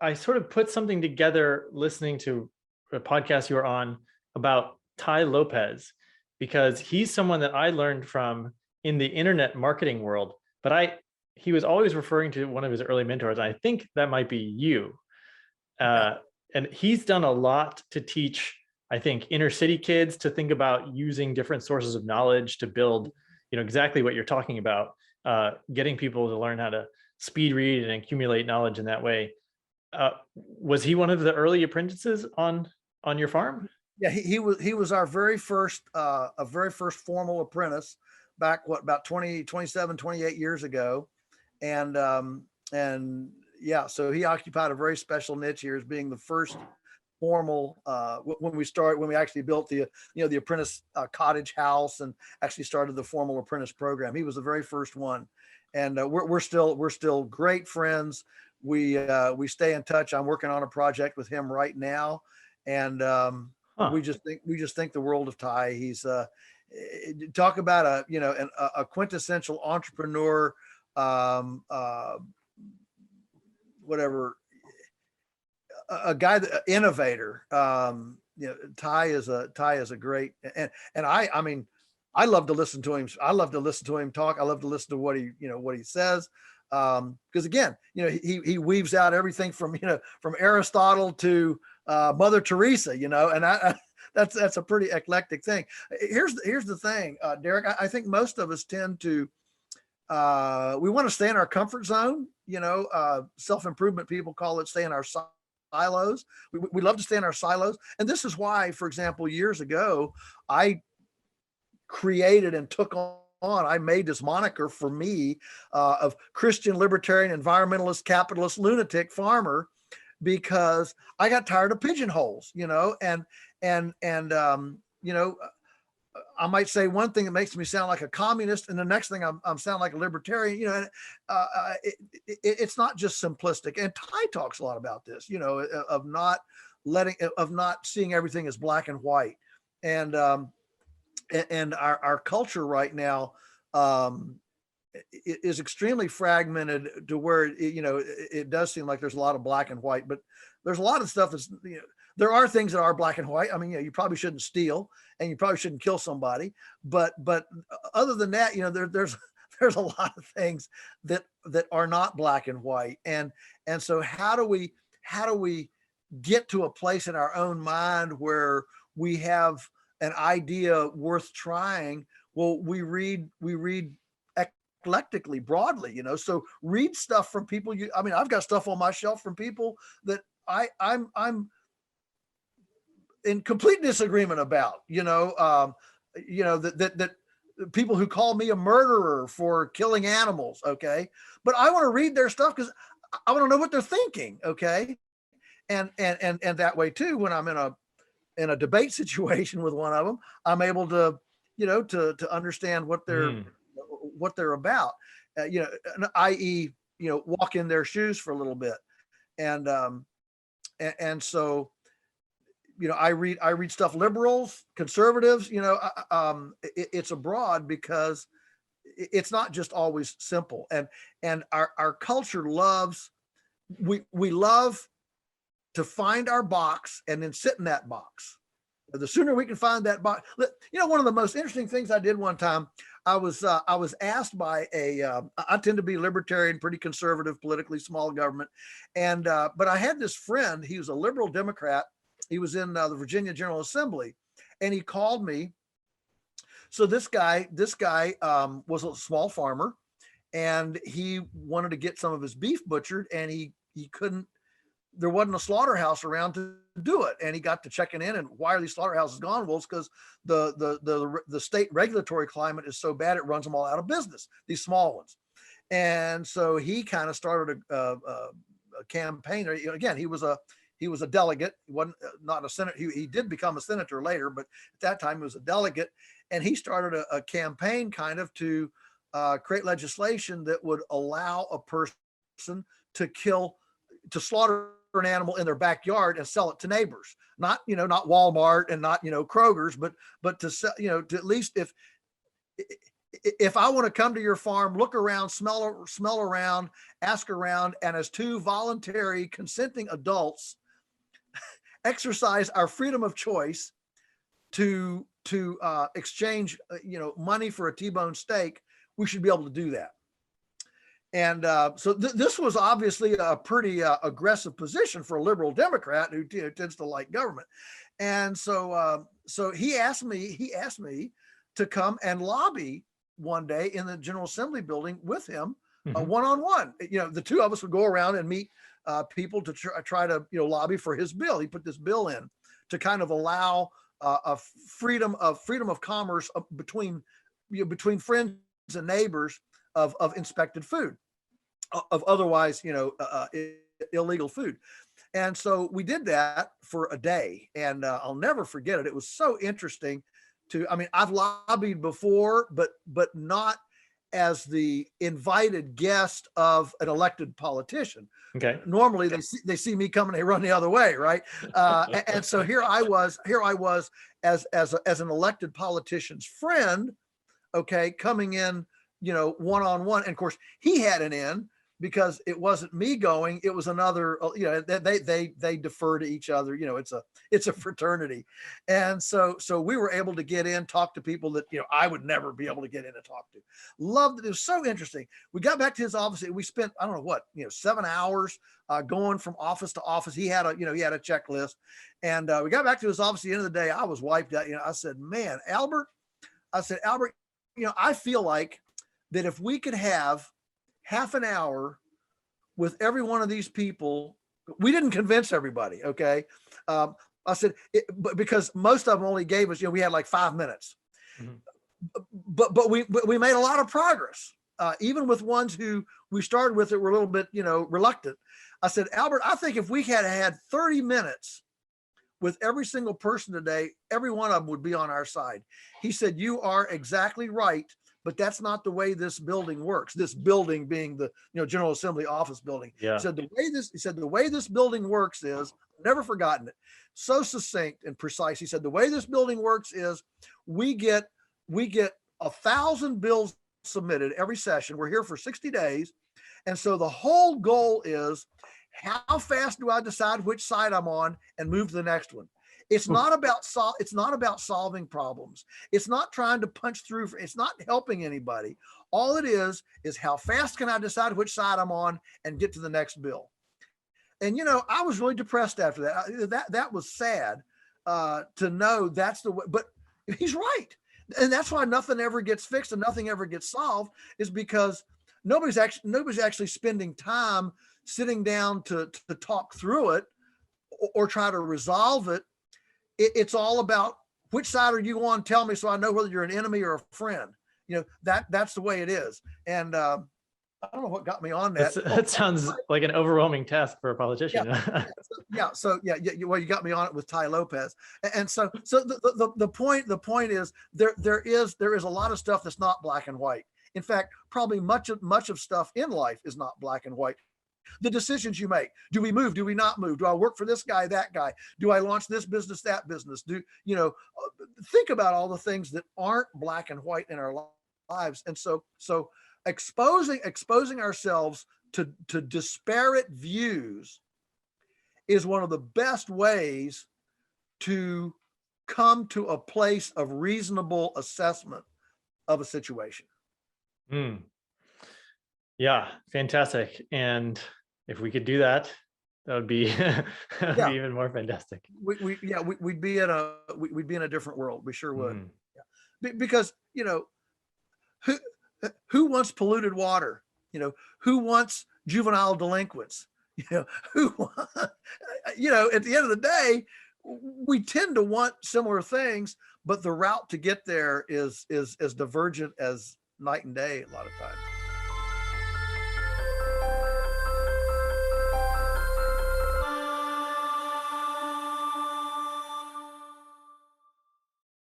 I sort of put something together listening to a podcast you were on about Tai Lopez, because he's someone that I learned from in the internet marketing world. But he was always referring to one of his early mentors. I think that might be you. Yeah. Uh, and he's done a lot to teach, I think, inner city kids to think about using different sources of knowledge to build, exactly what you're talking about, getting people to learn how to speed read and accumulate knowledge in that way. Was he one of the early apprentices on your farm? Yeah, he was our very first formal apprentice back about 20 27 28 years ago. And yeah, so he occupied a very special niche here as being the first formal when we actually built the apprentice cottage house and actually started the formal apprentice program. He was the very first one. And we're still great friends. We stay in touch. I'm working on a project with him right now. And Huh. we just think the world of Tai. He's talk about a quintessential entrepreneur, um uh whatever, a guy, that innovator. Tai is a great. And I mean, I love to listen to him. I love to listen to him talk. I love to listen to what he says. Because again, he weaves out everything from Aristotle to Mother Teresa, and that's a pretty eclectic thing. Here's the thing, Derek. I think most of us tend to we want to stay in our comfort zone. Self-improvement people call it stay in our silos. We love to stay in our silos. And this is why, for example, years ago, I created and took on, I made this moniker for me of Christian libertarian environmentalist capitalist lunatic farmer, because I got tired of pigeonholes, and I might say one thing that makes me sound like a communist, and the next thing I'm sound like a libertarian. It's not just simplistic. And Ty talks a lot about this, of not seeing everything as black and white. And our culture right now um, is extremely fragmented to where it does seem like there's a lot of black and white, but there's a lot of stuff there are things that are black and white. I mean, you probably shouldn't steal and you probably shouldn't kill somebody, but other than that, there's a lot of things that are not black and white. And so how do we get to a place in our own mind where we have an idea worth trying? Well, we read eclectically, broadly, so read stuff from people. I mean, I've got stuff on my shelf from people that I'm in complete disagreement about, that people who call me a murderer for killing animals. Okay. But I want to read their stuff because I want to know what they're thinking. Okay. And that way too, when I'm in a debate situation with one of them, I'm able to, to understand what they're Hmm. about, i.e., walk in their shoes for a little bit. And so, I read stuff, liberals, conservatives. It's abroad because it's not just always simple. And our culture loves, we love to find our box and then sit in that box. The sooner we can find that box. One of the most interesting things I did one time, I was asked by I tend to be libertarian, pretty conservative, politically, small government, and but I had this friend. He was a liberal Democrat. He was in the Virginia General Assembly, and he called me. So this guy was a small farmer, and he wanted to get some of his beef butchered, and he couldn't. There wasn't a slaughterhouse around to do it, and he got to checking in. And why are these slaughterhouses gone? Well, it's because the state regulatory climate is so bad it runs them all out of business. These small ones. And so he kind of started a campaign. Again, he was a delegate. He wasn't not a senator. He did become a senator later, but at that time he was a delegate. And he started a campaign kind of to create legislation that would allow a person to slaughter an animal in their backyard and sell it to neighbors. Not Walmart and not Kroger's, but to sell, to at least if I want to come to your farm, look around, smell around, ask around, and as two voluntary consenting adults exercise our freedom of choice to exchange money for a T-bone steak, we should be able to do that. And so this was obviously a pretty aggressive position for a liberal Democrat who tends to like government. And so he asked me to come and lobby one day in the General Assembly building with him, one-on-one. The two of us would go around and meet people to try to lobby for his bill. He put this bill in to kind of allow a freedom of commerce between friends and neighbors of inspected food, of otherwise illegal food. And so we did that for a day, and I'll never forget it. It was so interesting I've lobbied before, but not as the invited guest of an elected politician. Okay. Normally they see me coming, they run the other way, right? And so here I was as an elected politician's friend, okay, coming in, one-on-one. And of course he had an in because it wasn't me going, it was another, they defer to each other, it's a fraternity. And so we were able to get in, talk to people that, I would never be able to get in and talk to. Loved it. It was so interesting. We got back to his office. We spent, I don't know what, 7 hours going from office to office. He had a checklist, and we got back to his office at the end of the day. I was wiped out. I said, man, Albert, I feel like that if we could have half an hour with every one of these people, we didn't convince everybody. Okay. I said, but because most of them only gave us, we had like 5 minutes, but we made a lot of progress. Even with ones who we started with that were a little bit, reluctant. I said, Albert, I think if we had 30 minutes with every single person today, every one of them would be on our side. He said, you are exactly right. But that's not the way this building works. This building being the General Assembly office building. Yeah. He said the way this building works is, I've never forgotten it, so succinct and precise. He said the way this building works is we get 1,000 bills submitted every session. We're here for 60 days. And so the whole goal is, how fast do I decide which side I'm on and move to the next one? It's not about solving problems. It's not trying to punch through. It's not helping anybody. All it is how fast can I decide which side I'm on and get to the next bill. And I was really depressed after that. That was sad to know that's the way. But he's right, and that's why nothing ever gets fixed and nothing ever gets solved, is because nobody's actually spending time sitting down to talk through it or try to resolve it. It's all about, which side are you on? Tell me so I know whether you're an enemy or a friend. That's the way it is. And I don't know what got me on that. That sounds like an overwhelming task for a politician. Well, you got me on it with Tai Lopez. And so the point is there is a lot of stuff that's not black and white. In fact, probably much of stuff in life is not black and white. The decisions you make, do we move? Do we not move? Do I work for this guy, that guy? Do I launch this business, that business? Think about all the things that aren't black and white in our lives. And so exposing ourselves to disparate views is one of the best ways to come to a place of reasonable assessment of a situation. Yeah, fantastic. And if we could do that, that would be, be even more fantastic. We'd be in a different world. We sure would. Because who wants polluted water? Who wants juvenile delinquents? At the end of the day, we tend to want similar things, but the route to get there is as divergent as night and day a lot of times.